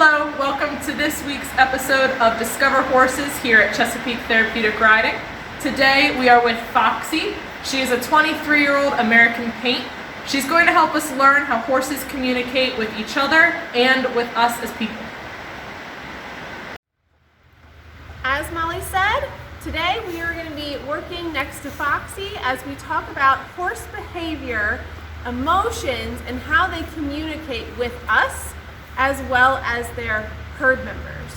Hello, welcome to this week's episode of Discover Horses here at Chesapeake Therapeutic Riding. Today we are with Foxy. She is a 23-year-old American Paint. She's going to help us learn how horses communicate with each other and with us as people. As Molly said, today we are going to be working next to Foxy as we talk about horse behavior, emotions, and how they communicate with us as well as their herd members.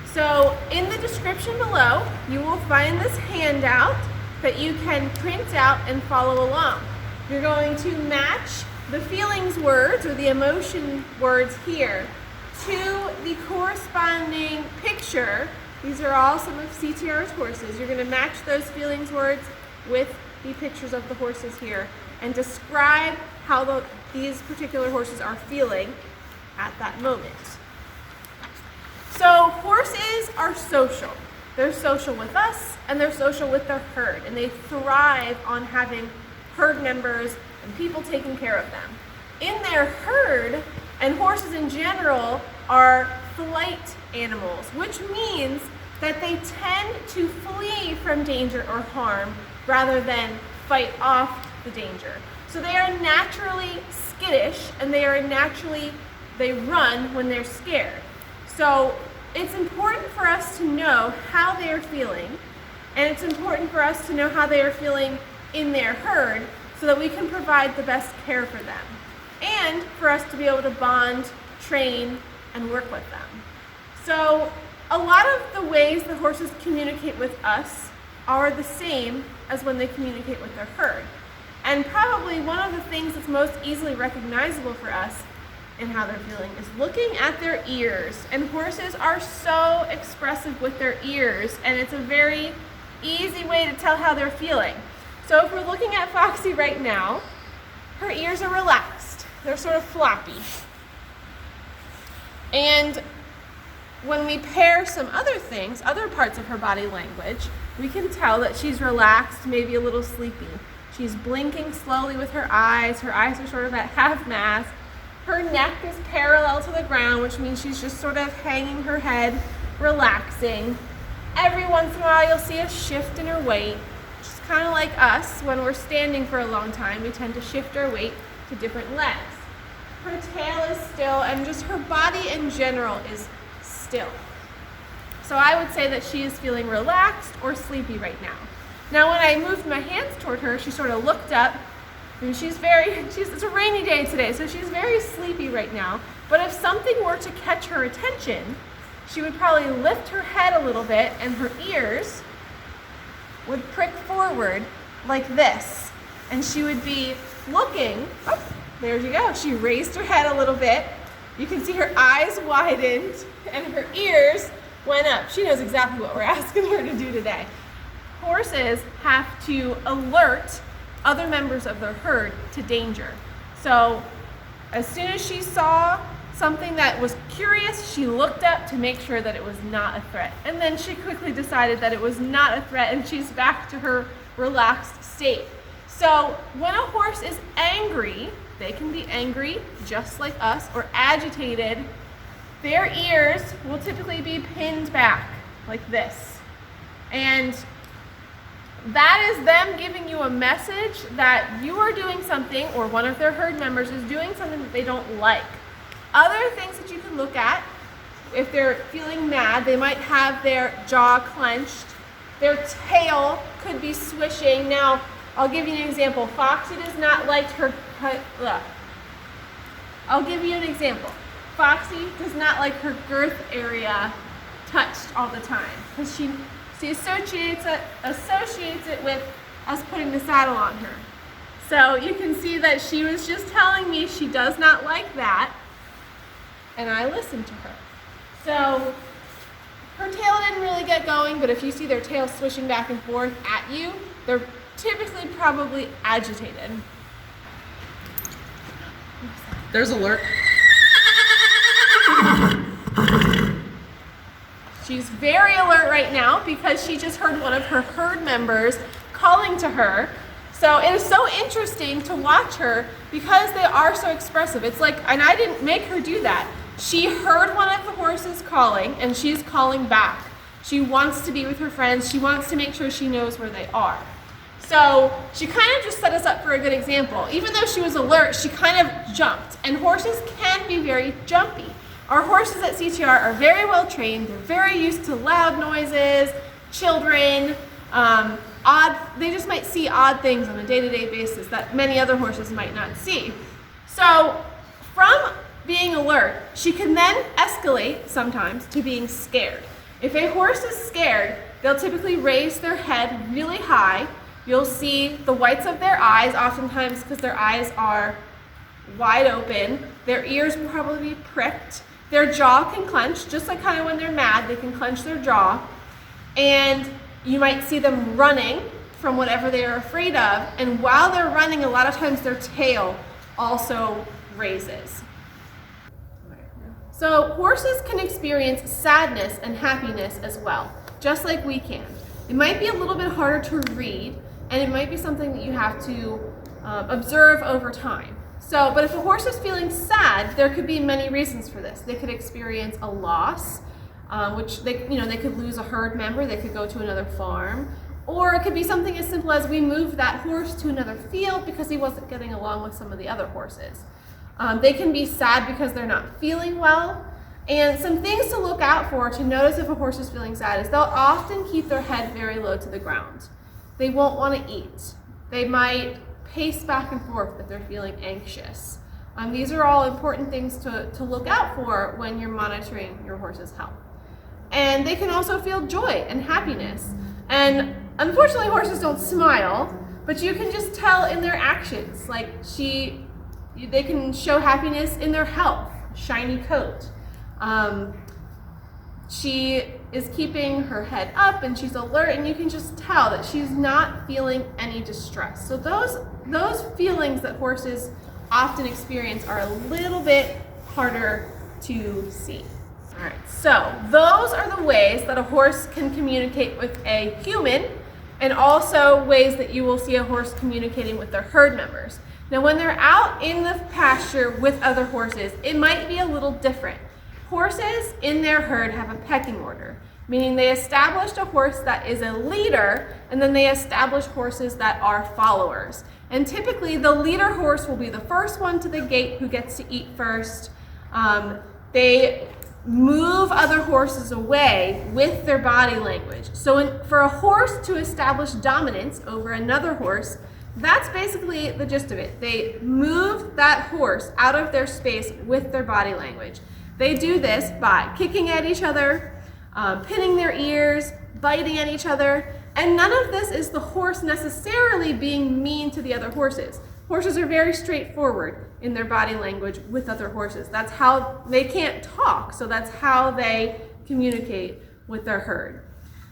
So in the description below, you will find this handout that you can print out and follow along. You're going to match the feelings words or the emotion words here to the corresponding picture. These are all some of CTR's horses. You're going to match those feelings words with the pictures of the horses here and describe how these particular horses are feeling at that moment. So horses are social. They're social with us and they're social with their herd, and they thrive on having herd members and people taking care of them. In their herd, and horses in general are flight animals, which means that they tend to flee from danger or harm rather than fight off the danger. So they are naturally skittish, and they run when they're scared. So it's important for us to know how they are feeling, and it's important for us to know how they are feeling in their herd so that we can provide the best care for them, and for us to be able to bond, train, and work with them. So a lot of the ways the horses communicate with us are the same as when they communicate with their herd. And probably one of the things that's most easily recognizable for us in how they're feeling is looking at their ears. And horses are so expressive with their ears, and it's a very easy way to tell how they're feeling. So if we're looking at Foxy right now, her ears are relaxed. They're sort of floppy. And when we pair some other things, other parts of her body language, we can tell that she's relaxed, maybe a little sleepy. She's blinking slowly with her eyes. Her eyes are sort of at half mast. Her neck is parallel to the ground, which means she's just sort of hanging her head, relaxing. Every once in a while, you'll see a shift in her weight, which is kind of like us. When we're standing for a long time, we tend to shift our weight to different legs. Her tail is still, and just her body in general is still. So I would say that she is feeling relaxed or sleepy right now. Now, when I moved my hands toward her, she sort of looked up. And it's a rainy day today, so she's very sleepy right now. But if something were to catch her attention, she would probably lift her head a little bit, and her ears would prick forward like this. And she would be looking, oh, there you go. She raised her head a little bit. You can see her eyes widened, and her ears went up. She knows exactly what we're asking her to do today. Horses have to alert other members of their herd to danger. So as soon as she saw something that was curious, she looked up to make sure that it was not a threat. And then she quickly decided that it was not a threat, and she's back to her relaxed state. So when a horse is angry, they can be angry just like us, or agitated. Their ears will typically be pinned back like this. And that is them giving you a message that you are doing something, or one of their herd members is doing something that they don't like. Other things that you can look at, if they're feeling mad, they might have their jaw clenched. Their tail could be swishing. Now, I'll give you an example. Foxy does not like her, I'll give you an example. Foxy does not like her girth area touched all the time, because she associates it with us putting the saddle on her. So you can see that she was just telling me she does not like that, and I listened to her. So her tail didn't really get going, but if you see their tail swishing back and forth at you, they're typically probably agitated. There's alert. She's very alert right now because she just heard one of her herd members calling to her. So it is so interesting to watch her because they are so expressive. It's like, and I didn't make her do that. She heard one of the horses calling, and she's calling back. She wants to be with her friends. She wants to make sure she knows where they are. So she kind of just set us up for a good example. Even though she was alert, she kind of jumped. And horses can be very jumpy. Our horses at CTR are very well trained. They're very used to loud noises, children, they just might see odd things on a day-to-day basis that many other horses might not see. So from being alert, she can then escalate sometimes to being scared. If a horse is scared, they'll typically raise their head really high. You'll see the whites of their eyes, oftentimes because their eyes are wide open. Their ears will probably be pricked. Their jaw can clench, just like kind of when they're mad, they can clench their jaw. And you might see them running from whatever they are afraid of. And while they're running, a lot of times their tail also raises. So horses can experience sadness and happiness as well, just like we can. It might be a little bit harder to read, and it might be something that you have to observe over time. But if a horse is feeling sad, there could be many reasons for this. They could experience a loss, which they could lose a herd member, they could go to another farm, or it could be something as simple as we moved that horse to another field because he wasn't getting along with some of the other horses. They can be sad because they're not feeling well. And some things to look out for to notice if a horse is feeling sad is they'll often keep their head very low to the ground. They won't want to eat. They might pace back and forth if they're feeling anxious. These are all important things to look out for when you're monitoring your horse's health. And they can also feel joy and happiness. And unfortunately, horses don't smile, but you can just tell in their actions. Like they can show happiness in their health, shiny coat. She is keeping her head up and she's alert, and you can just tell that she's not feeling any distress. So those feelings that horses often experience are a little bit harder to see. All right, so those are the ways that a horse can communicate with a human, and also ways that you will see a horse communicating with their herd members. Now, when they're out in the pasture with other horses, it might be a little different. Horses in their herd have a pecking order, meaning they established a horse that is a leader, and then they establish horses that are followers. And typically, the leader horse will be the first one to the gate who gets to eat first. They move other horses away with their body language. So for a horse to establish dominance over another horse, that's basically the gist of it. They move that horse out of their space with their body language. They do this by kicking at each other, pinning their ears, biting at each other, and none of this is the horse necessarily being mean to the other horses. Horses are very straightforward in their body language with other horses. That's how they can't talk, so that's how they communicate with their herd.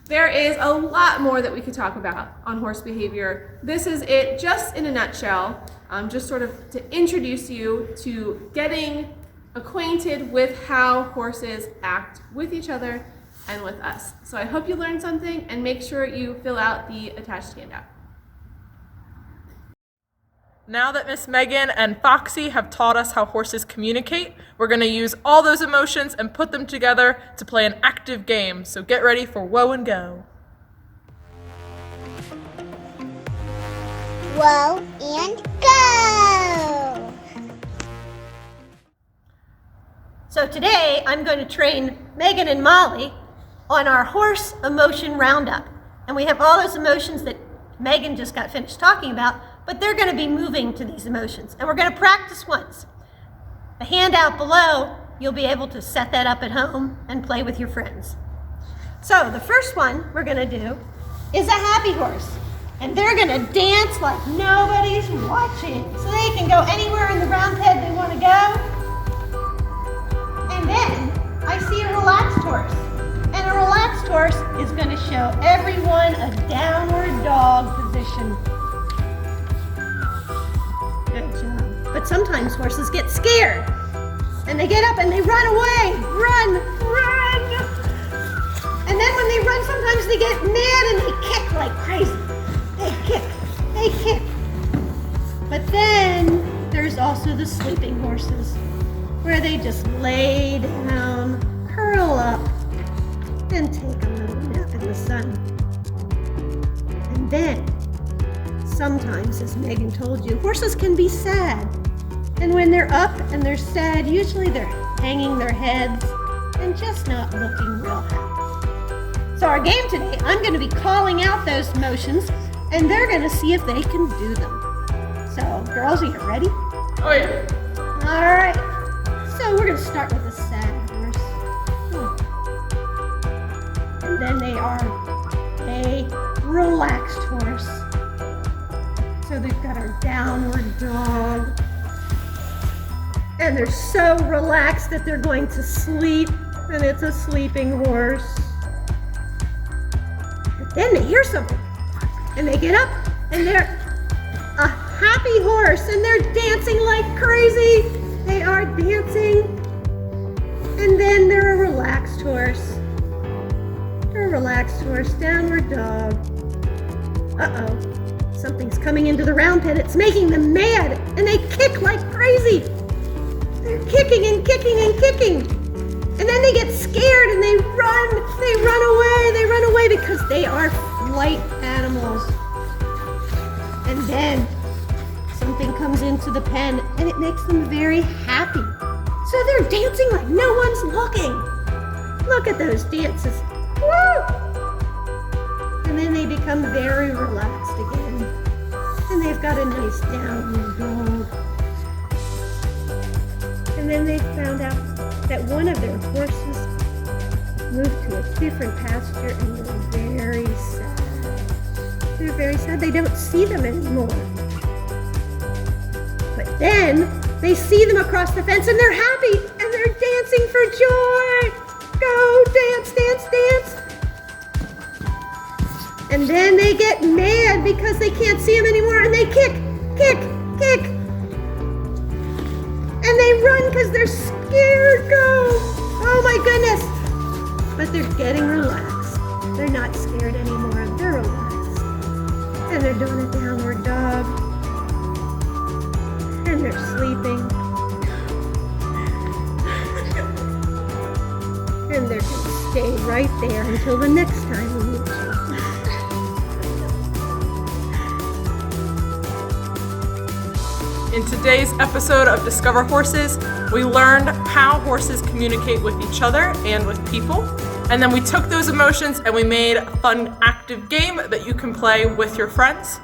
There is a lot more that we could talk about on horse behavior. This is it just in a nutshell, just sort of to introduce you to getting acquainted with how horses act with each other and with us. So I hope you learned something, and make sure you fill out the attached handout. Now that Miss Megan and Foxy have taught us how horses communicate, we're going to use all those emotions and put them together to play an active game. So get ready for Whoa and Go. Whoa and Go! So today I'm going to train Megan and Molly on our horse emotion roundup. And we have all those emotions that Megan just got finished talking about, but they're going to be moving to these emotions. And we're going to practice once. The handout below, you'll be able to set that up at home and play with your friends. So the first one we're going to do is a happy horse. And they're going to dance like nobody's watching. So they can go anywhere in the round pen they want to go. And then I see a relaxed horse. And a relaxed horse is going to show everyone a downward dog position. Good job. But sometimes horses get scared. And they get up and they run away. Run, run. And then when they run, sometimes they get mad and they kick like crazy. They kick. But then there's also the sleeping horses. where they just lay down, curl up, and take a little nap in the sun. And then, sometimes, as Megan told you, horses can be sad. And when they're up and they're sad, usually they're hanging their heads and just not looking real happy. So our game today, I'm going to be calling out those motions, and they're going to see if they can do them. So, girls, are you ready? Oh yeah. All right. So we're going to start with a sad horse. And then they are a relaxed horse. So they've got our downward dog. And they're so relaxed that they're going to sleep. And it's a sleeping horse. But then they hear something. And they get up and they're a happy horse. And they're dancing like crazy. They are dancing. And then they're a relaxed horse. They're a relaxed horse, downward dog. Uh-oh. Something's coming into the round pen. It's making them mad. And they kick like crazy. They're kicking and kicking and kicking. And then they get scared and they run. They run away. They run away because they are flight animals. And then something comes into the pen and it makes them very happy. So they're dancing like no one's looking. Look at those dances. Woo! And then they become very relaxed again. And they've got a nice downward dog. And then they found out that one of their horses moved to a different pasture and they're very sad. They're very sad. They don't see them anymore. But then they see them across the fence and they're happy and they're dancing for joy. Go, dance, dance, dance. And then they get mad because they can't see them anymore and they kick, kick, kick. And they run because they're scared. Go. Oh my goodness. But they're getting relaxed. They're not scared anymore. They're relaxed. And they're doing a downward dog. And they're sleeping. And they're going to stay right there until the next time we meet you. In today's episode of Discover Horses, we learned how horses communicate with each other and with people. And then we took those emotions and we made a fun, active game that you can play with your friends.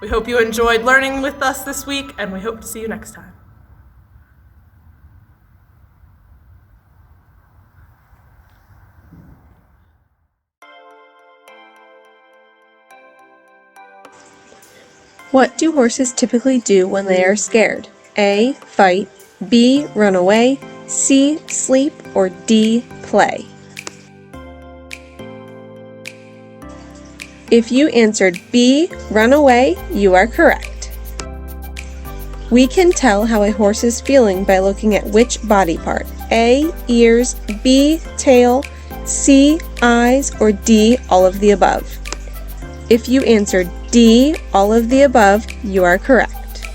We hope you enjoyed learning with us this week, and we hope to see you next time. What do horses typically do when they are scared? A. Fight. B. Run away. C. Sleep. Or D. Play. If you answered B. Run away, you are correct. We can tell how a horse is feeling by looking at which body part. A. Ears. B. Tail. C. Eyes. Or D. All of the above. If you answered D, all of the above, you are correct.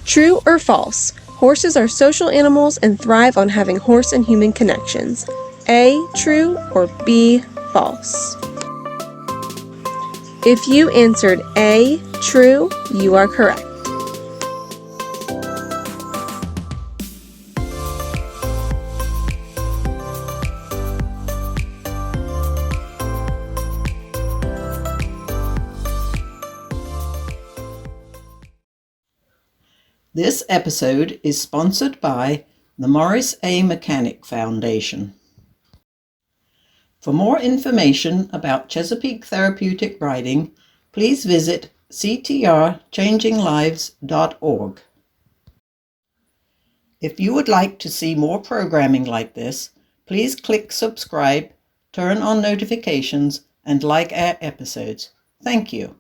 True or false? Horses are social animals and thrive on having horse and human connections. A, true, or B, false? If you answered A, true, you are correct. This episode is sponsored by the Morris A. Mechanic Foundation. For more information about Chesapeake Therapeutic Riding, please visit ctrchanginglives.org. If you would like to see more programming like this, please click subscribe, turn on notifications, and like our episodes. Thank you.